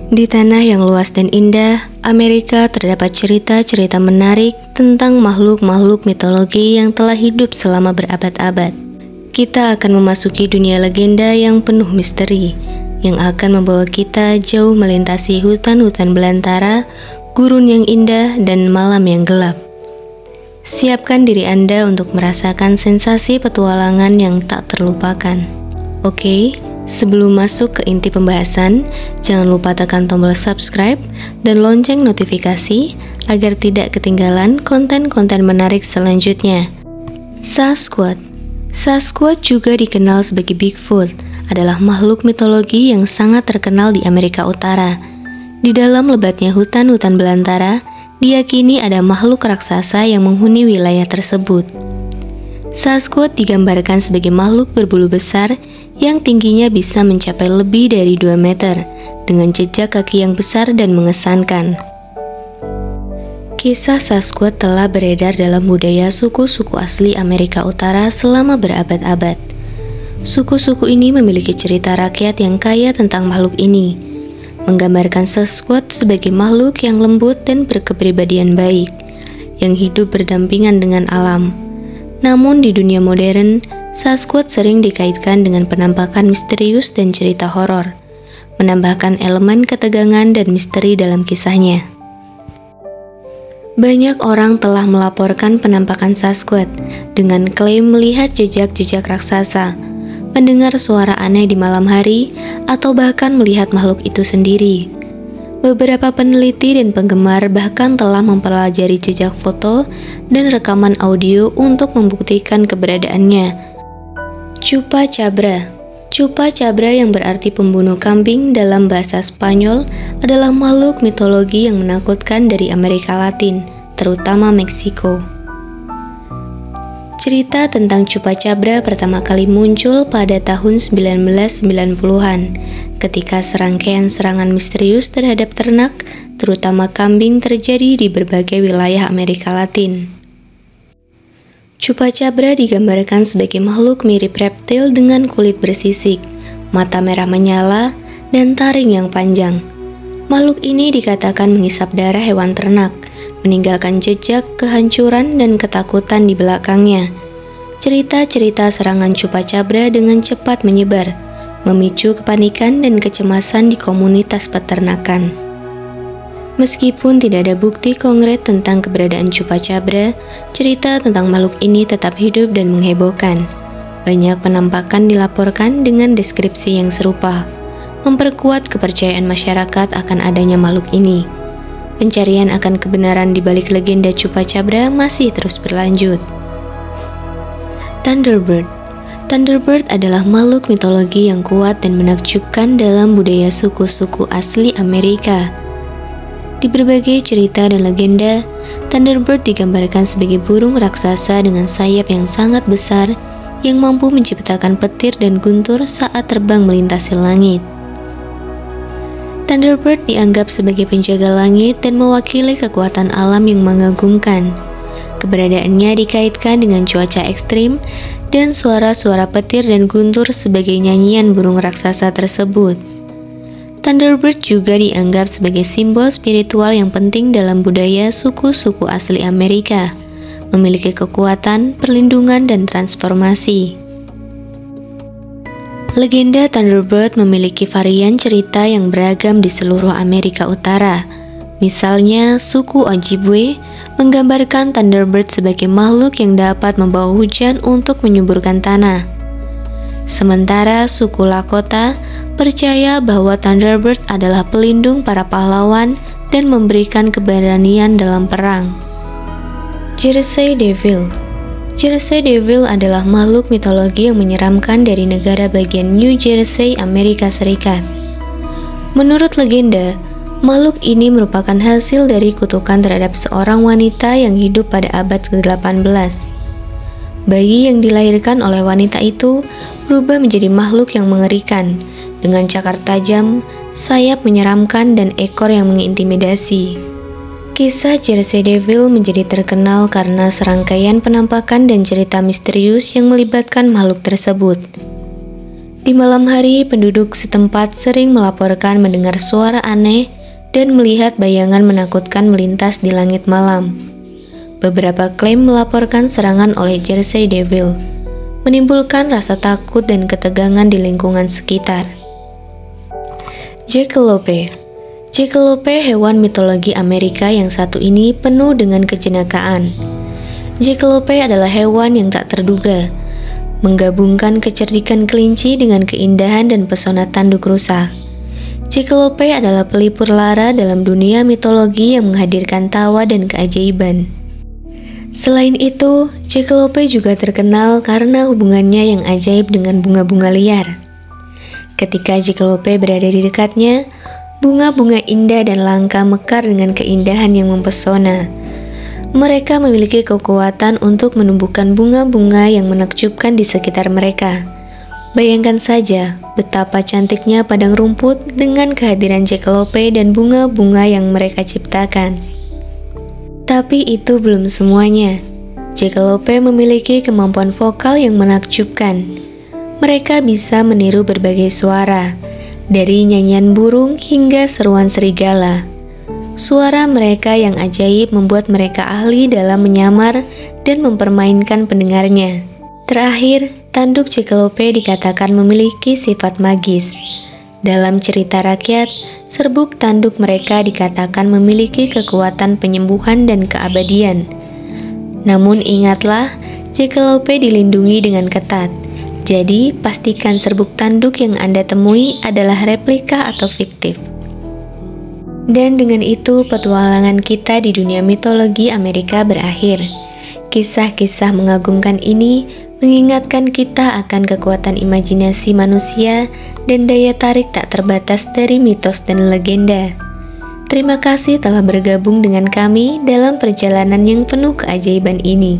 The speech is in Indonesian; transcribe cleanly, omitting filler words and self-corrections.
Di tanah yang luas dan indah, Amerika terdapat cerita-cerita menarik tentang makhluk-makhluk mitologi yang telah hidup selama berabad-abad. Kita akan memasuki dunia legenda yang penuh misteri, yang akan membawa kita jauh melintasi hutan-hutan belantara, gurun yang indah, dan malam yang gelap. Siapkan diri Anda untuk merasakan sensasi petualangan yang tak terlupakan. Oke? Sebelum masuk ke inti pembahasan, jangan lupa tekan tombol subscribe dan lonceng notifikasi agar tidak ketinggalan konten-konten menarik selanjutnya. Sasquatch. Sasquatch juga dikenal sebagai Bigfoot, adalah makhluk mitologi yang sangat terkenal di Amerika Utara. Di dalam lebatnya hutan-hutan belantara, diyakini ada makhluk raksasa yang menghuni wilayah tersebut. Sasquatch digambarkan sebagai makhluk berbulu besar yang tingginya bisa mencapai lebih dari 2 meter, dengan jejak kaki yang besar dan mengesankan. Kisah Sasquatch telah beredar dalam budaya suku-suku asli Amerika Utara selama berabad-abad. Suku-suku ini memiliki cerita rakyat yang kaya tentang makhluk ini, menggambarkan Sasquatch sebagai makhluk yang lembut dan berkepribadian baik, yang hidup berdampingan dengan alam. Namun di dunia modern, Sasquatch sering dikaitkan dengan penampakan misterius dan cerita horor, menambahkan elemen ketegangan dan misteri dalam kisahnya. Banyak orang telah melaporkan penampakan Sasquatch dengan klaim melihat jejak-jejak raksasa, mendengar suara aneh di malam hari, atau bahkan melihat makhluk itu sendiri. Beberapa peneliti dan penggemar bahkan telah mempelajari jejak foto dan rekaman audio untuk membuktikan keberadaannya. Chupacabra. Chupacabra yang berarti pembunuh kambing dalam bahasa Spanyol adalah makhluk mitologi yang menakutkan dari Amerika Latin, terutama Meksiko. Cerita tentang Chupacabra pertama kali muncul pada tahun 1990-an, ketika serangkaian serangan misterius terhadap ternak, terutama kambing, terjadi di berbagai wilayah Amerika Latin. Chupacabra digambarkan sebagai makhluk mirip reptil dengan kulit bersisik, mata merah menyala, dan taring yang panjang. Makhluk ini dikatakan menghisap darah hewan ternak, meninggalkan jejak kehancuran dan ketakutan di belakangnya. Cerita-cerita serangan Chupacabra dengan cepat menyebar, memicu kepanikan dan kecemasan di komunitas peternakan. Meskipun tidak ada bukti konkret tentang keberadaan Chupacabra, cerita tentang makhluk ini tetap hidup dan menghebohkan. Banyak penampakan dilaporkan dengan deskripsi yang serupa, memperkuat kepercayaan masyarakat akan adanya makhluk ini. Pencarian akan kebenaran di balik legenda Chupacabra masih terus berlanjut. Thunderbird. Thunderbird adalah makhluk mitologi yang kuat dan menakjubkan dalam budaya suku-suku asli Amerika. Di berbagai cerita dan legenda, Thunderbird digambarkan sebagai burung raksasa dengan sayap yang sangat besar yang mampu menciptakan petir dan guntur saat terbang melintasi langit. Thunderbird dianggap sebagai penjaga langit dan mewakili kekuatan alam yang mengagumkan. Keberadaannya dikaitkan dengan cuaca ekstrim dan suara-suara petir dan guntur sebagai nyanyian burung raksasa tersebut. Thunderbird juga dianggap sebagai simbol spiritual yang penting dalam budaya suku-suku asli Amerika, memiliki kekuatan, perlindungan, dan transformasi. Legenda Thunderbird memiliki varian cerita yang beragam di seluruh Amerika Utara. Misalnya, suku Ojibwe menggambarkan Thunderbird sebagai makhluk yang dapat membawa hujan untuk menyuburkan tanah. Sementara suku Lakota percaya bahwa Thunderbird adalah pelindung para pahlawan dan memberikan keberanian dalam perang. Jersey Devil. Jersey Devil adalah makhluk mitologi yang menyeramkan dari negara bagian New Jersey, Amerika Serikat. Menurut legenda, makhluk ini merupakan hasil dari kutukan terhadap seorang wanita yang hidup pada abad ke-18. Bayi yang dilahirkan oleh wanita itu berubah menjadi makhluk yang mengerikan, dengan cakar tajam, sayap menyeramkan, dan ekor yang mengintimidasi. Kisah Jersey Devil menjadi terkenal karena serangkaian penampakan dan cerita misterius yang melibatkan makhluk tersebut. Di malam hari, penduduk setempat sering melaporkan mendengar suara aneh dan melihat bayangan menakutkan melintas di langit malam. Beberapa klaim melaporkan serangan oleh Jersey Devil, menimbulkan rasa takut dan ketegangan di lingkungan sekitar. Jackalope. Jackalope hewan mitologi Amerika yang satu ini penuh dengan kejenakaan. Jackalope adalah hewan yang tak terduga, menggabungkan kecerdikan kelinci dengan keindahan dan pesona tanduk rusa. Jackalope adalah pelipur lara dalam dunia mitologi yang menghadirkan tawa dan keajaiban. Selain itu, Jackalope juga terkenal karena hubungannya yang ajaib dengan bunga-bunga liar. Ketika Jackalope berada di dekatnya, bunga-bunga indah dan langka mekar dengan keindahan yang mempesona. Mereka memiliki kekuatan untuk menumbuhkan bunga-bunga yang menakjubkan di sekitar mereka. Bayangkan saja betapa cantiknya padang rumput dengan kehadiran Jackalope dan bunga-bunga yang mereka ciptakan. Tapi itu belum semuanya. Jackalope memiliki kemampuan vokal yang menakjubkan. Mereka bisa meniru berbagai suara, dari nyanyian burung hingga seruan serigala. Suara mereka yang ajaib membuat mereka ahli dalam menyamar dan mempermainkan pendengarnya. Terakhir, tanduk Jackalope dikatakan memiliki sifat magis. Dalam cerita rakyat, serbuk tanduk mereka dikatakan memiliki kekuatan penyembuhan dan keabadian. Namun ingatlah, Jackalope dilindungi dengan ketat. Jadi, pastikan serbuk tanduk yang Anda temui adalah replika atau fiktif. Dan dengan itu, petualangan kita di dunia mitologi Amerika berakhir. Kisah-kisah mengagumkan ini mengingatkan kita akan kekuatan imajinasi manusia dan daya tarik tak terbatas dari mitos dan legenda. Terima kasih telah bergabung dengan kami dalam perjalanan yang penuh keajaiban ini.